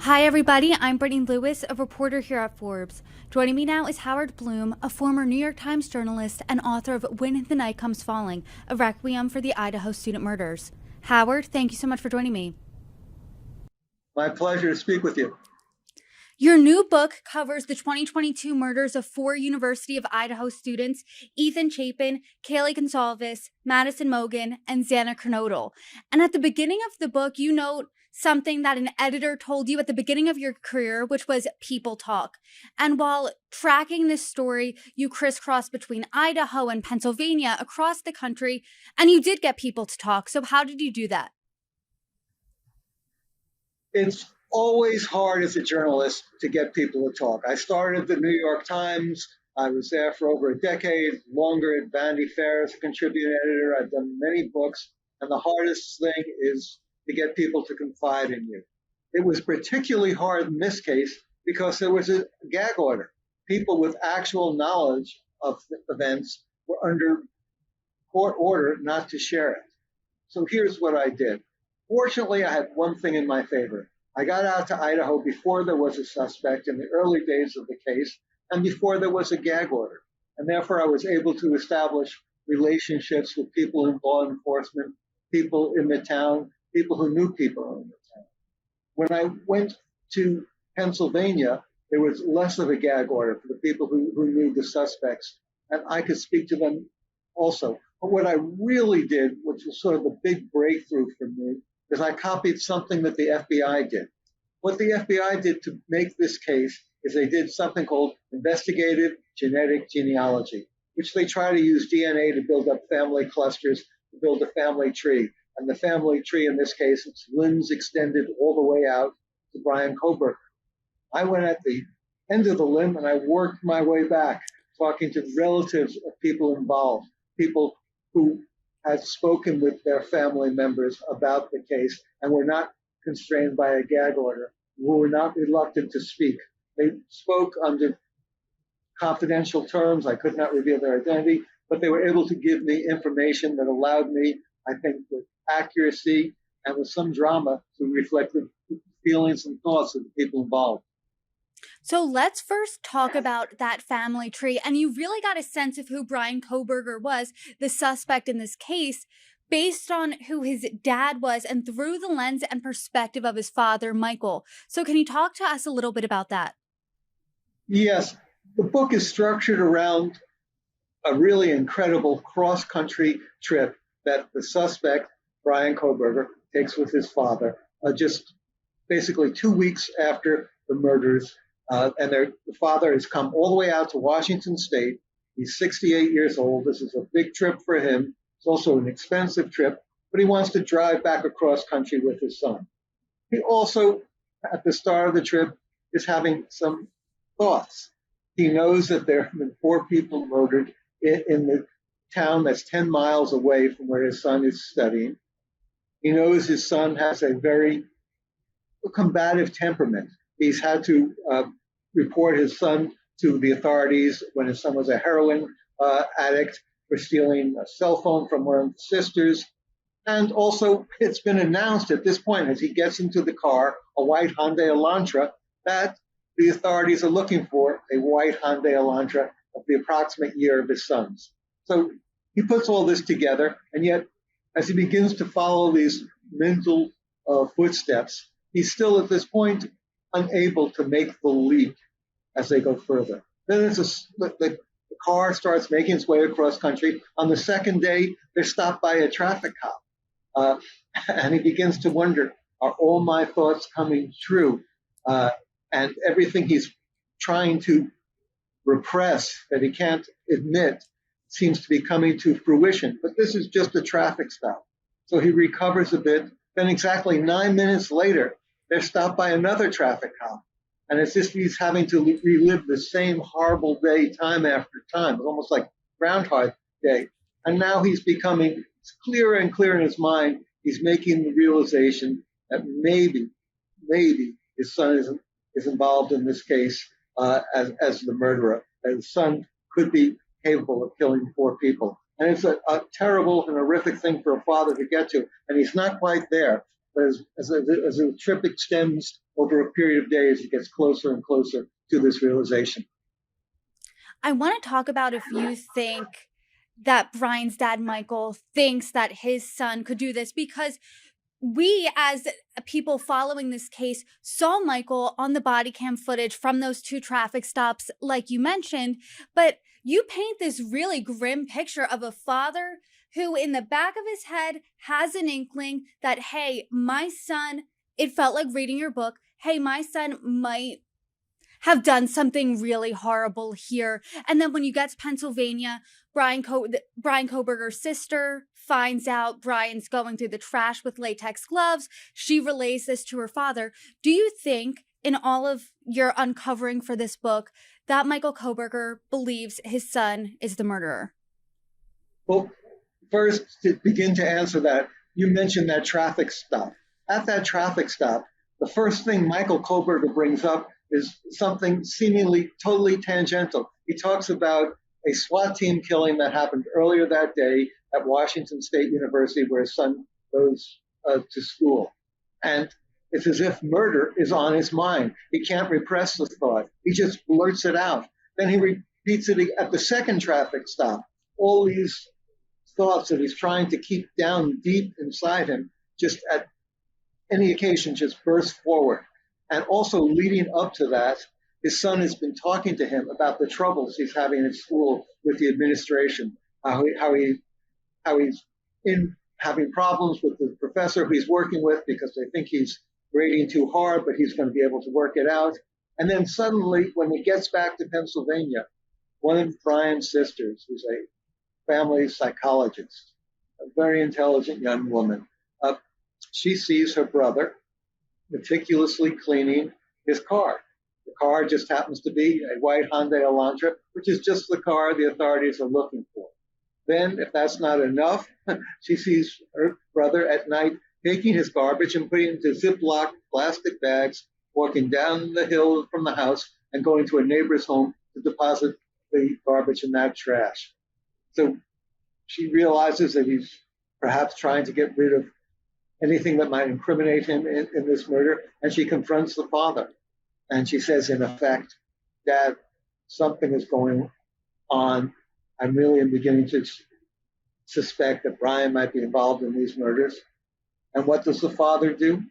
Hi, everybody. I'm Brittany Lewis, a reporter here at Forbes. Joining me now is Howard Blum, a former New York Times journalist and author of When the Night Comes Falling, a requiem for the Idaho student murders. Howard, thank you so much for joining me. My pleasure to speak with you. Your new book covers the 2022 murders of four University of Idaho students, Ethan Chapin, Kaylee Goncalves, Madison Mogen, and Xana Kernodle. And at the beginning of the book, you note something that an editor told you at the beginning of your career, which was people talk. And while tracking this story, you crisscrossed between Idaho and Pennsylvania across the country, and you did get people to talk. So how did you do that? It's always hard as a journalist to get people to talk. I started the New York Times. I was there for over a decade, longer at Vanity Fair as a contributing editor. I've done many books, and the hardest thing is to get people to confide in you. It was particularly hard in this case because there was a gag order. People with actual knowledge of events were under court order not to share it. So here's what I did. Fortunately, I had one thing in my favor. I got out to Idaho before there was a suspect in the early days of the case and before there was a gag order. And therefore, I was able to establish relationships with people in law enforcement, people in the town, people who knew people in the town. When I went to Pennsylvania, there was less of a gag order for the people who knew the suspects, and I could speak to them also. But what I really did, which was sort of the big breakthrough for me, is I copied something that the FBI did. What the FBI did to make this case is they did something called investigative genetic genealogy, which they try to use DNA to build up family clusters, to build a family tree. And the family tree in this case, its limbs extended all the way out to Bryan Kohberger. I went at the end of the limb and I worked my way back, talking to relatives of people involved, people who had spoken with their family members about the case and were not constrained by a gag order, who were not reluctant to speak. They spoke under confidential terms. I could not reveal their identity, but they were able to give me information that allowed me, I think, with accuracy and with some drama to reflect the feelings and thoughts of the people involved. So let's first talk about that family tree. And you really got a sense of who Bryan Kohberger was, the suspect in this case, based on who his dad was and through the lens and perspective of his father, Michael. So can you talk to us a little bit about that? Yes, the book is structured around a really incredible cross-country trip that the suspect, Bryan Kohberger, takes with his father, just basically 2 weeks after the murders. The father has come all the way out to Washington State. He's 68 years old. This is a big trip for him. It's also an expensive trip, but he wants to drive back across country with his son. He also, at the start of the trip, is having some thoughts. He knows that there have been 4 people murdered in the town that's 10 miles away from where his son is studying. He knows his son has a very combative temperament. He's had to report his son to the authorities when his son was a heroin addict for stealing a cell phone from one of his sisters. And also, it's been announced at this point, as he gets into the car, a white Hyundai Elantra, that the authorities are looking for a white Hyundai Elantra of the approximate year of his son's. So he puts all this together, and yet, as he begins to follow these mental footsteps, he's still at this point unable to make the leap as they go further. Then the car starts making its way across country. On the second day, they're stopped by a traffic cop. And he begins to wonder, are all my thoughts coming true? And everything he's trying to repress that he can't admit seems to be coming to fruition. But this is just a traffic stop. So he recovers a bit. Then exactly 9 minutes later, they're stopped by another traffic cop. And it's just he's having to relive the same horrible day time after time. It's almost like Groundhog Day. And now he's becoming clearer and clearer in his mind. He's making the realization that maybe his son is involved in this case as the murderer. That his son could be capable of killing 4 people. And it's a terrible and horrific thing for a father to get to. And he's not quite there. as the trip extends over a period of days, he gets closer and closer to this realization. I want to talk about if you think that Bryan's dad, Michael, thinks that his son could do this, because we, as people following this case, saw Michael on the body cam footage from those 2 traffic stops, like you mentioned. But you paint this really grim picture of a father who, in the back of his head, has an inkling that, hey, my son, it felt like reading your book, hey, my son might have done something really horrible here. And then when you get to Pennsylvania, Bryan Kohberger's sister finds out Bryan's going through the trash with latex gloves. She relays this to her father. Do you think, in all of your uncovering for this book, that Michael Kohberger believes his son is the murderer? Well, first, to begin to answer that, you mentioned that traffic stop. At that traffic stop, the first thing Michael Kohberger brings up is something seemingly totally tangential. He talks about a SWAT team killing that happened earlier that day at Washington State University, where his son goes to school. And it's as if murder is on his mind. He can't repress the thought. He just blurts it out. Then he repeats it at the second traffic stop. All these thoughts that he's trying to keep down deep inside him, just at any occasion, just burst forward. And also leading up to that, his son has been talking to him about the troubles he's having at school with the administration, how he's having problems with the professor who he's working with because they think he's grading too hard, but he's going to be able to work it out. And then suddenly, when he gets back to Pennsylvania, one of Bryan's sisters, who's a family psychologist, a very intelligent young woman, she sees her brother meticulously cleaning his car. The car just happens to be a white Hyundai Elantra, which is just the car the authorities are looking for. Then, if that's not enough, she sees her brother at night taking his garbage and putting it into Ziploc plastic bags, walking down the hill from the house and going to a neighbor's home to deposit the garbage in that trash. So she realizes that he's perhaps trying to get rid of anything that might incriminate him in this murder, and she confronts the father. And she says, in effect, Dad, something is going on. I really am beginning to suspect that Bryan might be involved in these murders. And what does the father do?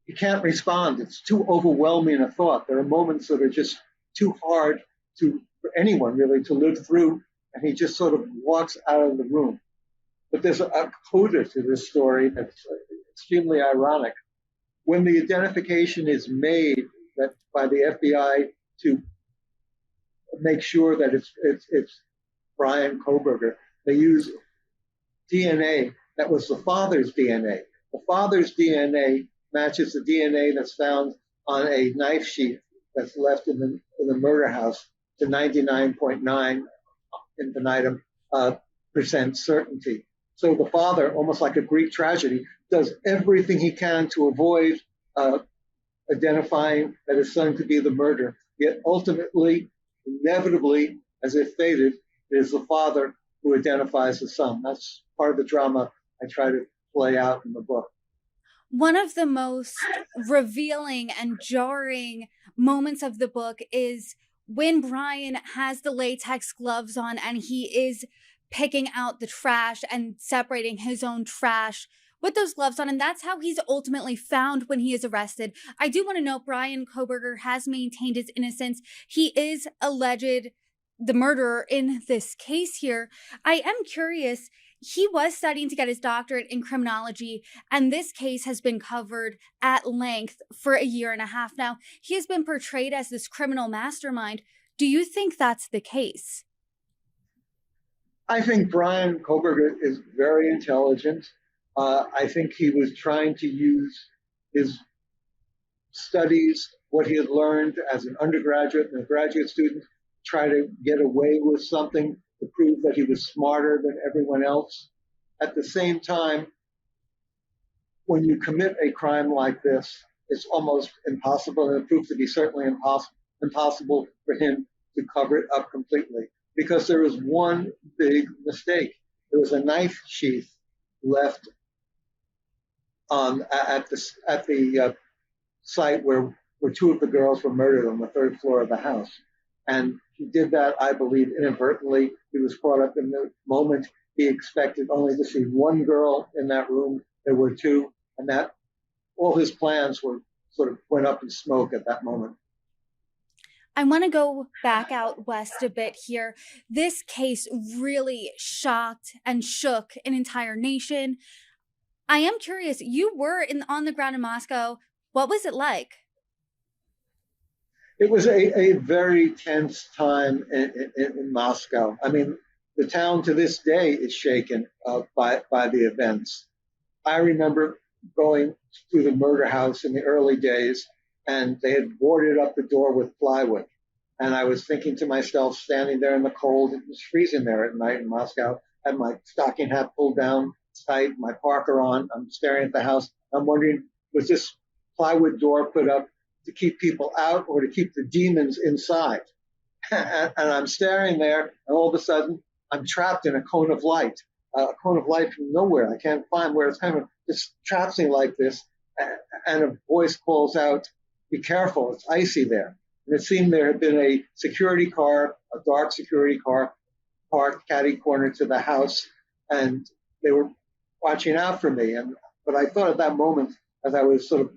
He can't respond. It's too overwhelming a thought. There are moments that are just too hard for anyone really to live through, and he just sort of walks out of the room. But there's a coda to this story that's extremely ironic. When the identification is made that by the FBI to make sure that it's Bryan Kohberger, they use DNA that was the father's DNA. The father's DNA matches the DNA that's found on a knife sheath that's left in the murder house to 99.9 infinitum percent certainty. So the father, almost like a Greek tragedy, does everything he can to avoid identifying that his son could be the murderer. Yet ultimately, inevitably, as if fated, it is the father who identifies the son. That's part of the drama I try to play out in the book. One of the most revealing and jarring moments of the book is when Bryan has the latex gloves on and he is picking out the trash and separating his own trash with those gloves on. And that's how he's ultimately found when he is arrested. I do want to note Bryan Kohberger has maintained his innocence. He is alleged the murderer in this case here. I am curious. He was studying to get his doctorate in criminology, and this case has been covered at length for 1.5 years now. He has been portrayed as this criminal mastermind. Do you think that's the case? I think Bryan Kohberger is very intelligent. I think he was trying to use his studies, what he had learned as an undergraduate and a graduate student, try to get away with something to prove that he was smarter than everyone else. At the same time, when you commit a crime like this, it's almost impossible, and it proved to be certainly impossible for him to cover it up completely, because there was one big mistake. There was a knife sheath left at the site where two of the girls were murdered on the third floor of the house. And he did that, I believe, inadvertently. He was caught up in the moment. He expected only to see one girl in that room. There were two, and that all his plans were sort of went up in smoke at that moment. I want to go back out west a bit here. This case really shocked and shook an entire nation. I am curious, you were on the ground in Moscow. What was it like? It was a very tense time in Moscow. I mean, the town to this day is shaken by the events. I remember going to the murder house in the early days, and they had boarded up the door with plywood. And I was thinking to myself, standing there in the cold, it was freezing there at night in Moscow, had my stocking hat pulled down tight, my parker on. I'm staring at the house. I'm wondering, was this plywood door put up to keep people out or to keep the demons inside? And I'm staring there, and all of a sudden, I'm trapped in a cone of light from nowhere. I can't find where it's coming from. Just traps me like this, and a voice calls out, "Be careful, it's icy there." And it seemed there had been a security car, a dark security car, parked catty corner to the house, and they were watching out for me. But I thought at that moment, as I was sort of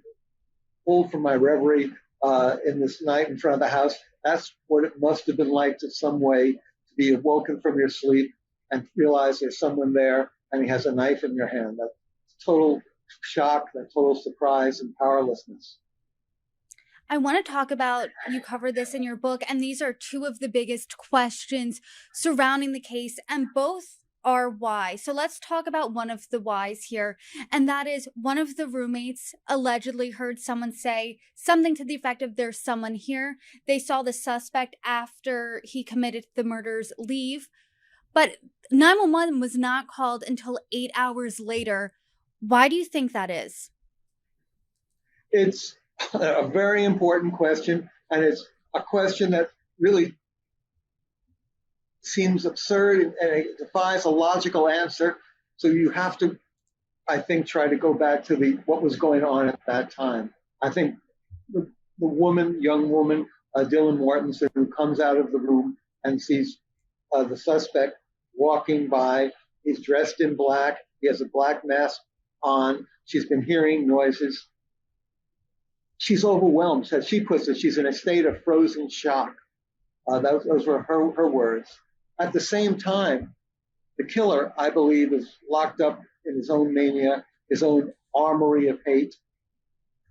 pulled from my reverie in this night in front of the house, that's what it must have been like to some way to be awoken from your sleep and realize there's someone there and he has a knife in your hand. That total shock, that total surprise and powerlessness. I want to talk about, you cover this in your book, and these are two of the biggest questions surrounding the case, and both are why. So let's talk about one of the whys here, and that is one of the roommates allegedly heard someone say something to the effect of, "There's someone here." They saw the suspect after he committed the murders leave, but 911 was not called until 8 hours later. Why do you think that is? It's a very important question, and it's a question that really seems absurd and it defies a logical answer. So you have to, I think, try to go back to what was going on at that time. I think the young woman, Dylan Mortensen, who comes out of the room and sees the suspect walking by. He's dressed in black. He has a black mask on. She's been hearing noises. She's overwhelmed. As she puts it, she's in a state of frozen shock. Those were her words. At the same time, the killer, I believe, is locked up in his own mania, his own armory of hate.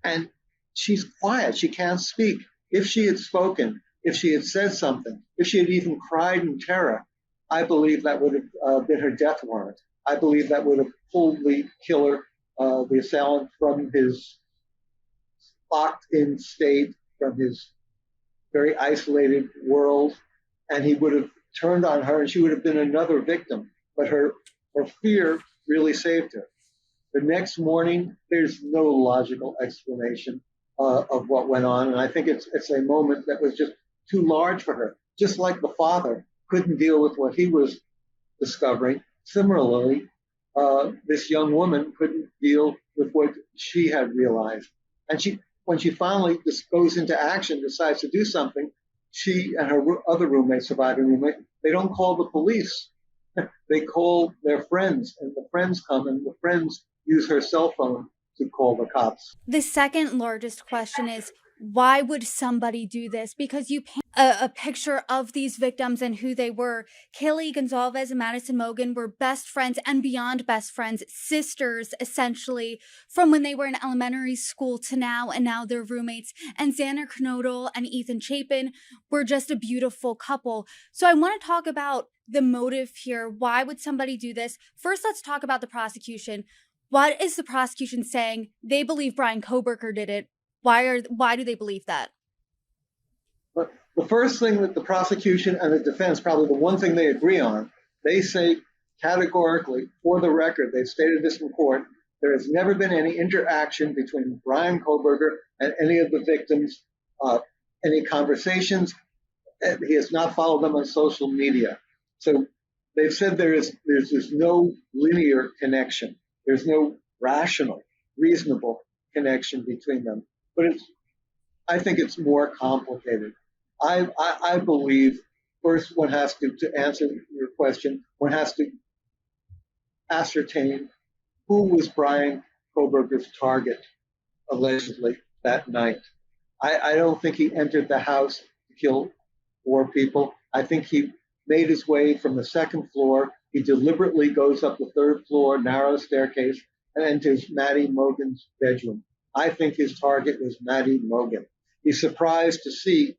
And she's quiet. She can't speak. If she had spoken, if she had said something, if she had even cried in terror, I believe that would have been her death warrant. I believe that would have pulled the killer, the assailant, from his locked-in state, from his very isolated world, and he would have turned on her, and she would have been another victim. But her fear really saved her. The next morning, there's no logical explanation of what went on, and I think it's a moment that was just too large for her. Just like the father couldn't deal with what he was discovering, similarly, this young woman couldn't deal with what she had realized. And when she finally just goes into action, decides to do something, she and her other roommate, surviving roommate, they don't call the police. They call their friends, and the friends come, and the friends use her cell phone to call the cops. The second largest question is, why would somebody do this? Because you paint a picture of these victims and who they were. Kaylee, Goncalves, and Madison Mogen were best friends and beyond best friends, sisters, essentially, from when they were in elementary school to now, and now they're roommates. And Xana, Kernodle, and Ethan Chapin were just a beautiful couple. So I want to talk about the motive here. Why would somebody do this? First, let's talk about the prosecution. What is the prosecution saying? They believe Bryan Kohberger did it. Why do they believe that? But the first thing that the prosecution and the defense, probably the one thing they agree on, they say categorically, for the record, they've stated this in court, there has never been any interaction between Bryan Kohberger and any of the victims, any conversations. He has not followed them on social media. So they've said there's no linear connection. There's no rational reasonable connection between them. But I think it's more complicated. I believe first one has to answer your question, one has to ascertain who was Bryan Kohberger's target allegedly that night. I don't think he entered the house to kill 4 people. I think he made his way from the 2nd floor. He deliberately goes up the 3rd floor, narrow staircase, and enters Maddie Mogen's bedroom. I think his target was Maddie Mogen. He's surprised to see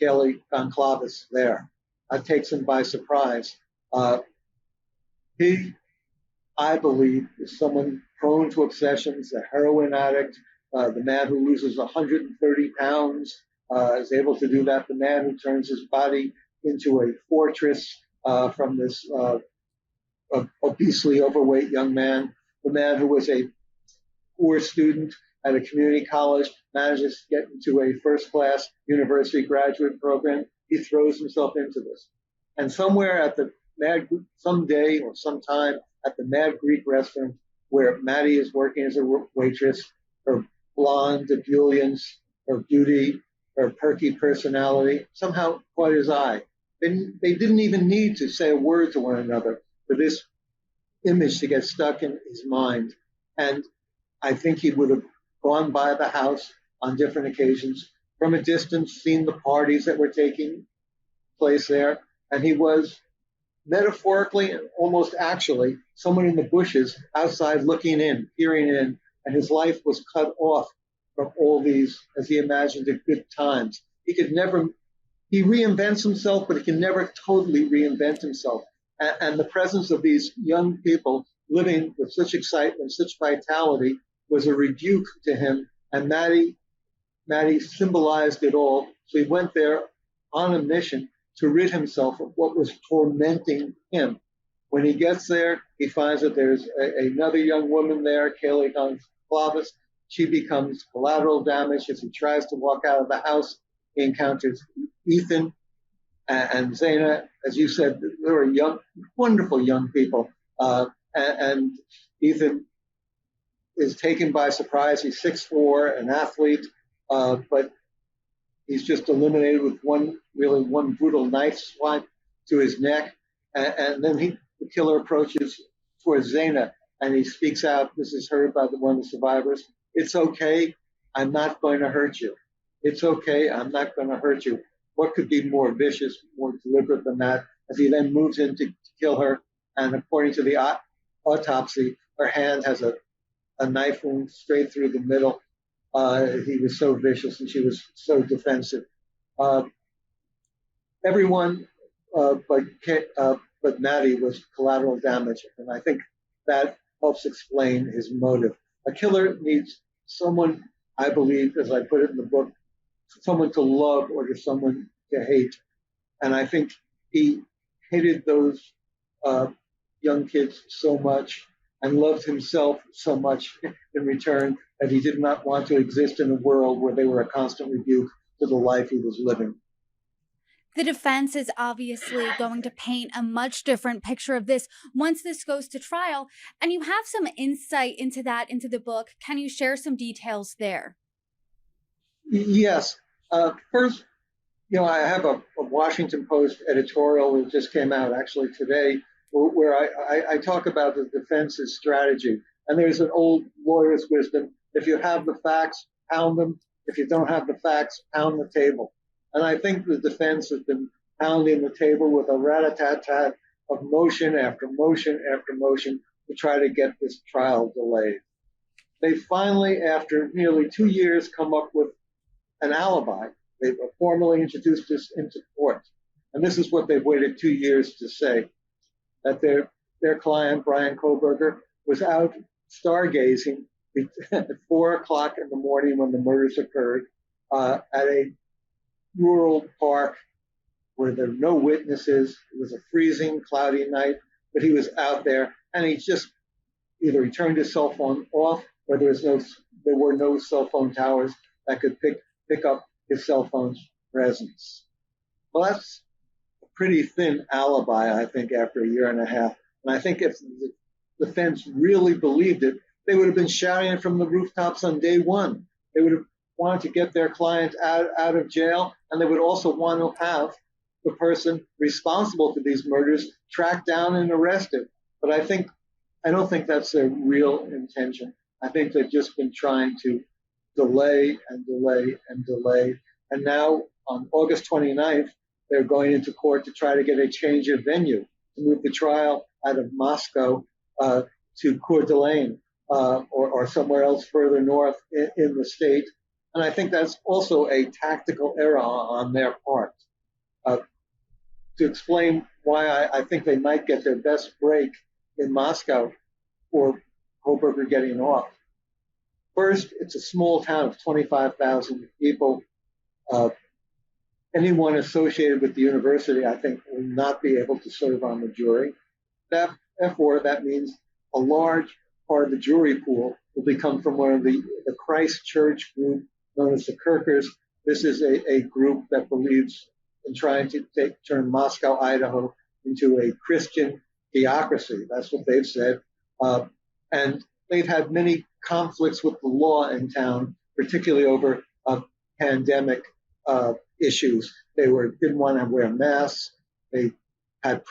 Kaylee Goncalves there. That takes him by surprise. He, I believe, is someone prone to obsessions, a heroin addict, the man who loses 130 pounds, is able to do that. The man who turns his body into a fortress from this obesely overweight young man. The man who was a poor student at a community college, manages to get into a first-class university graduate program. He throws himself into this. And somewhere at the someday or sometime at the Mad Greek restaurant where Maddie is working as a waitress, her blonde ebullience, her beauty, her perky personality somehow caught his eye. They didn't even need to say a word to one another for this image to get stuck in his mind. And I think he would have gone by the house on different occasions from a distance, seen the parties that were taking place there. And he was metaphorically and almost actually someone in the bushes outside looking in, peering in, and his life was cut off from all these, as he imagined it, good times. He reinvents himself, but he can never totally reinvent himself. And the presence of these young people living with such excitement, such vitality, was a rebuke to him. And Maddie symbolized it all. So he went there on a mission to rid himself of what was tormenting him. When he gets there, he finds that there's another young woman there, Kaylee Goncalves. She becomes collateral damage. As he tries to walk out of the house, he encounters Ethan and Xana. As you said, they were young, wonderful young people. And Ethan is taken by surprise. He's 6'4", an athlete, but he's just eliminated with one brutal knife swipe to his neck. And then the killer approaches towards Xana, and he speaks out. This is heard by one of the survivors. "It's okay. I'm not going to hurt you. It's okay. I'm not going to hurt you." What could be more vicious, more deliberate than that? As he then moves in to kill her, and according to the autopsy, her hand has a knife wound straight through the middle. He was so vicious, and she was so defensive. Everyone but Maddie was collateral damage, and I think that helps explain his motive. A killer needs someone, I believe, as I put it in the book, someone to love or to someone to hate. And I think he hated those young kids so much and loved himself so much in return that he did not want to exist in a world where they were a constant rebuke to the life he was living. The defense is obviously going to paint a much different picture of this once this goes to trial, and you have some insight into that into the book. Can you share some details there? Yes. First, I have a Washington Post editorial that just came out actually today where I talk about the defense's strategy. And there's an old lawyer's wisdom: if you have the facts, pound them. If you don't have the facts, pound the table. And I think the defense has been pounding the table with a rat-a-tat-tat of motion after motion after motion to try to get this trial delayed. They finally, after nearly 2 years, come up with an alibi. They've formally introduced this into court. And this is what they've waited 2 years to say: that their client, Bryan Kohberger, was out stargazing at 4 o'clock in the morning when the murders occurred at a rural park where there were no witnesses. It was a freezing, cloudy night, but he was out there, and he just either he turned his cell phone off, or there were no cell phone towers that could pick up his cell phone's presence. Well, that's a pretty thin alibi, I think, after a year and a half. And I think if the defense really believed it, They would have been shouting it from the rooftops on day one. They would have wanted to get their client out of jail, and they would also want to have the person responsible for these murders tracked down and arrested. But I don't think that's their real intention. I think they've just been trying to delay and delay and delay. And now on August 29th, they're going into court to try to get a change of venue, to move the trial out of Moscow to Coeur d'Alene or somewhere else further north in the state. And I think that's also a tactical error on their part. To explain why I think they might get their best break in Moscow for Kohberger getting off. First, it's a small town of 25,000 people. Anyone associated with the university, I think, will not be able to serve on the jury. Therefore, that means a large part of the jury pool will become from one of the Christ Church group known as the Kirkers. This is a group that believes in trying to turn Moscow, Idaho into a Christian theocracy. That's what they've said. And they've had many conflicts with the law in town, particularly over pandemic issues. They didn't want to wear masks. They had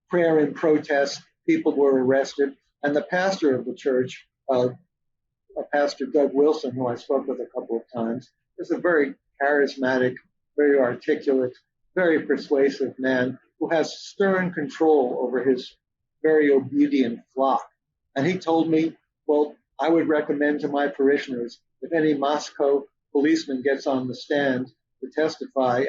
prayer in protest. People were arrested. And the pastor of the church, Pastor Doug Wilson, who I spoke with a couple of times, is a very charismatic, very articulate, very persuasive man who has stern control over his very obedient flock. And he told me, well, I would recommend to my parishioners, if any Moscow policeman gets on the stand to testify,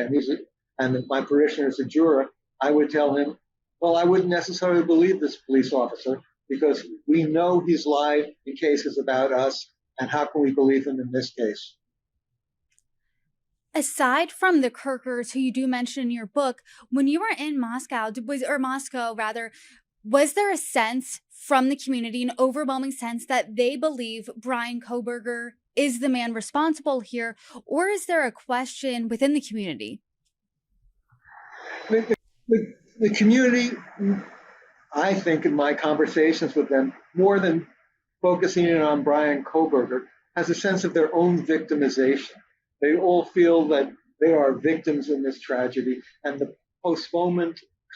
and my parishioner is a juror, I would tell him, well, I wouldn't necessarily believe this police officer because we know he's lied in cases about us, and how can we believe him in this case? Aside from the Kirkers, who you do mention in your book, when you were in Moscow, was there a sense from the community, an overwhelming sense that they believe Bryan Kohberger is the man responsible here, or is there a question within the community? The community, I think in my conversations with them, more than focusing in on Bryan Kohberger, has a sense of their own victimization. They all feel that they are victims in this tragedy, and the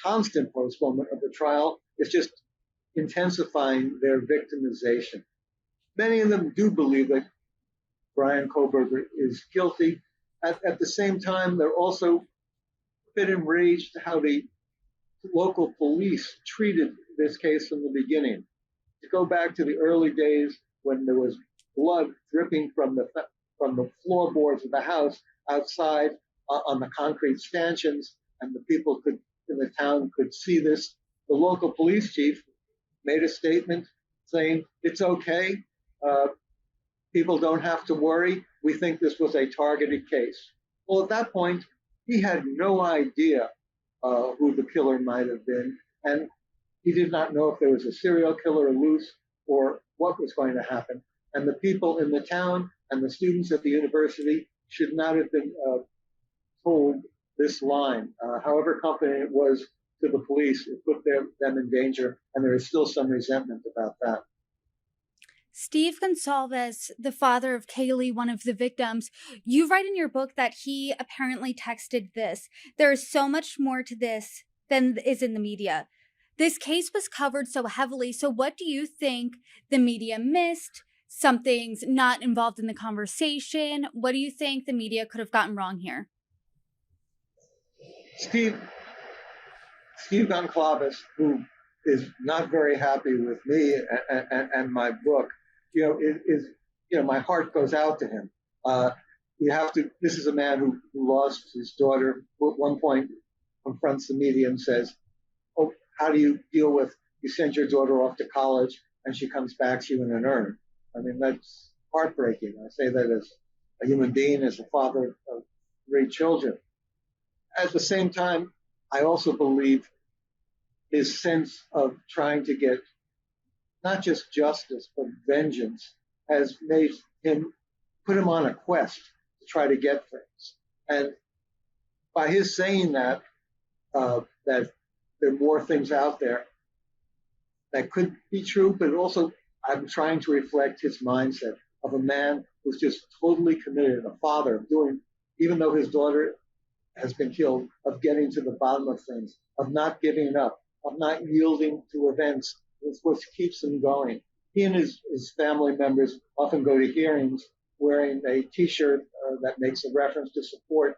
constant postponement of the trial is just intensifying their victimization. Many of them do believe that Bryan Kohberger is guilty. At the same time, they're also a bit enraged how the local police treated this case from the beginning. To go back to the early days when there was blood dripping from the floorboards of the house outside on the concrete stanchions, and the people in the town could see this, the local police chief made a statement saying, it's okay, people don't have to worry, we think this was a targeted case. Well, at that point, he had no idea who the killer might have been, and he did not know if there was a serial killer loose or what was going to happen. And the people in the town and the students at the university should not have been told this line. However confident it was to the police, it put them in danger, and there is still some resentment about that. Steve Goncalves, the father of Kaylee, one of the victims, you write in your book that he apparently texted this: there is so much more to this than is in the media. This case was covered so heavily, so what do you think the media missed? Something's not involved in the conversation? What do you think the media could have gotten wrong here? Steve Goncalves, who is not very happy with me and my book, my heart goes out to him. This is a man who lost his daughter, who at one point confronts the media and says, oh, how do you deal with, you send your daughter off to college and she comes back to you in an urn? I mean, that's heartbreaking. I say that as a human being, as a father of 3 children. At the same time, I also believe his sense of trying to get not just justice, but vengeance has made put him on a quest to try to get things. And by his saying that there are more things out there that could be true, but also I'm trying to reflect his mindset of a man who's just totally committed, a father doing, even though his daughter has been killed, of getting to the bottom of things, of not giving up, of not yielding to events. It's what keeps him going. He and his family members often go to hearings wearing a T-shirt that makes a reference to support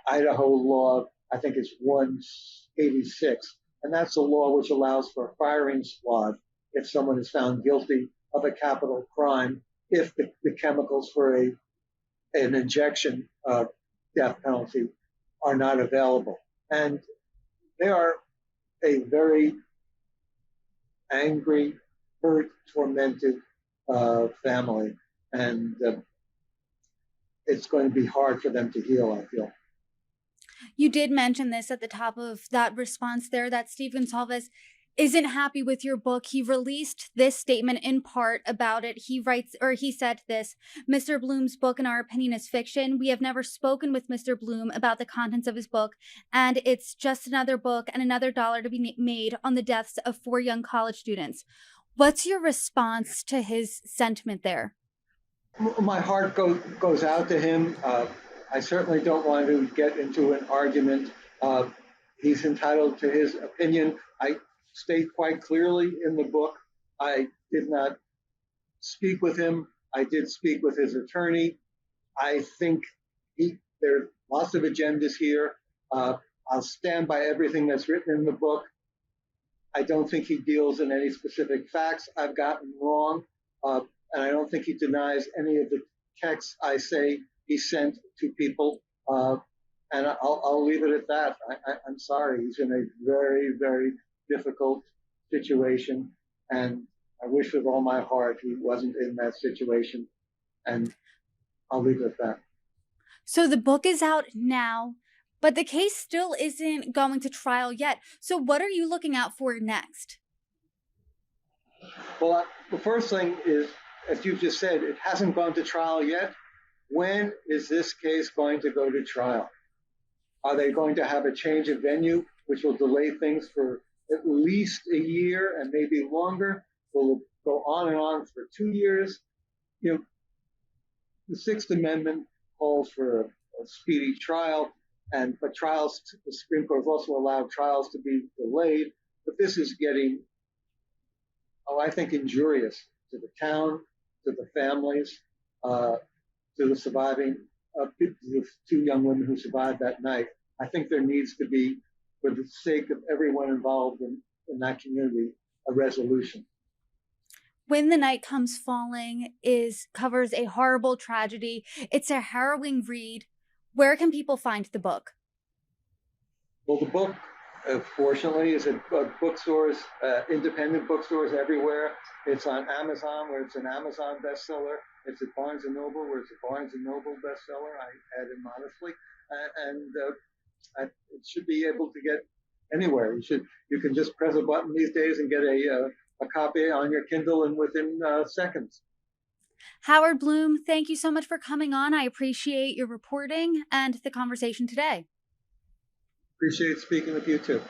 Idaho law. I think it's 186, and that's a law which allows for a firing squad if someone is found guilty of a capital crime, if the chemicals for an injection death penalty are not available. And they are a very angry, hurt, tormented family. And it's going to be hard for them to heal, I feel. You did mention this at the top of that response there, that Steve Goncalves isn't happy with your book. He released this statement in part about it. He writes, or he said this: Mr. Blum's book, in our opinion, is fiction. We have never spoken with Mr. Blum about the contents of his book, and it's just another book and another dollar to be made on the deaths of 4 young college students. What's your response to his sentiment there? My heart goes out to him. I certainly don't want to get into an argument. He's entitled to his opinion. I state quite clearly in the book, I did not speak with him. I did speak with his attorney. I think there are lots of agendas here. I'll stand by everything that's written in the book. I don't think he deals in any specific facts I've gotten wrong. And I don't think he denies any of the texts I say he sent to people. And I'll leave it at that. I'm sorry. He's in a very, very difficult situation. And I wish with all my heart he wasn't in that situation. And I'll leave it at that. So the book is out now, but the case still isn't going to trial yet. So what are you looking out for next? Well, the first thing is, as you just said, it hasn't gone to trial yet. When is this case going to go to trial? Are they going to have a change of venue, which will delay things for at least a year and maybe longer? Will it go on and on for 2 years? You know, the Sixth Amendment calls for a speedy trial, but trials, the Supreme Court has also allowed trials to be delayed. But this is getting, I think, injurious to the town, to the families, to the surviving the 2 young women who survived that night. I think there needs to be, for the sake of everyone involved in that community, a resolution. When the Night Comes Falling covers a horrible tragedy. It's a harrowing read. Where can people find the book? Well, the book, fortunately, is at bookstores, independent bookstores everywhere. It's on Amazon, where it's an Amazon bestseller. It's at Barnes & Noble, where it's a Barnes & Noble bestseller, I add it modestly. It should be able to get anywhere. You can just press a button these days and get a copy on your Kindle and within seconds. Howard Blum, thank you so much for coming on. I appreciate your reporting and the conversation today. Appreciate speaking with you too.